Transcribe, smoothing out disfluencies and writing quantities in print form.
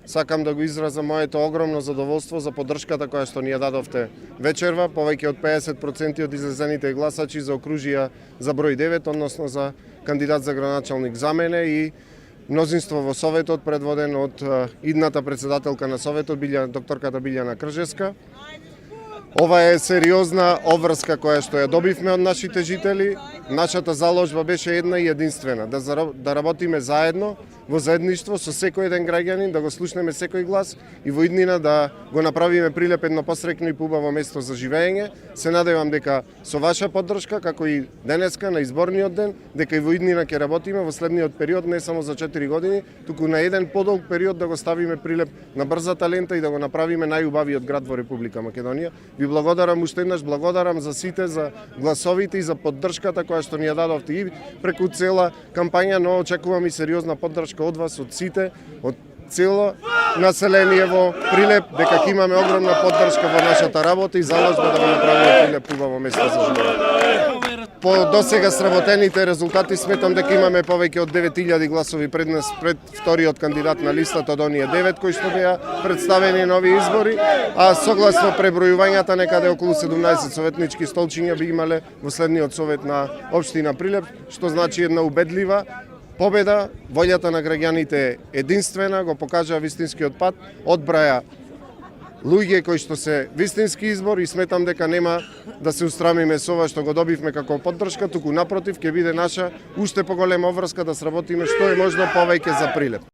Сакам да го изразам моето огромно задоволство за поддршката која што ни ја дадовте вечерва, повеќе од 50% од излезените гласачи за окружија за број 9, односно за кандидат за градоначалник за мене и мнозинство во Советот предводен од идната председателка на Советот, докторката Билјана Кржеска. Ова е сериозна обврска која што ја добивме од нашите жители. Нашата заложба беше една и единствена, да работиме заедно, во заедништво со секој еден граѓанин, да го слушнеме секој глас и во иднина да го направиме Прилеп едно посрекно и поубаво место за живење. Се надевам дека со ваша поддршка, како и денеска на изборниот ден, дека и во иднина ќе работиме во следниот период, не само за 4 години, туку на еден подолг период да го ставиме Прилеп на брзата лента и да го направиме најубавиот град во Република Македонија. Ви благодарам уште еднаш, благодарам за сите, за гласовите и за поддршката која што ни ја дадовте и преку цела кампања, но очекувам и сериозна поддршка од вас, од сите, од цело население во Прилеп, дека ќе имаме огромна поддршка во нашата работа и заложба да го направиме Прилеп убаво место за живење. По досега сработените резултати сметам дека имаме повеќе од 9000 гласови пред вториот кандидат на листата од оние 9 кои што беа представени на овие избори, а согласно пребројувањата некаде околу 17 советнички столчиња би имале во следниот совет на општина Прилеп, што значи една убедлива победа. Волјата на граѓаните е единствена, го покажа вистинскиот пат, одбраја луѓе кои што се вистински избор и сметам дека нема да се устрамиме со ова што го добивме како поддршка, туку напротив ќе биде наша уште поголема обврска да сработиме што е можно повеќе за Прилеп.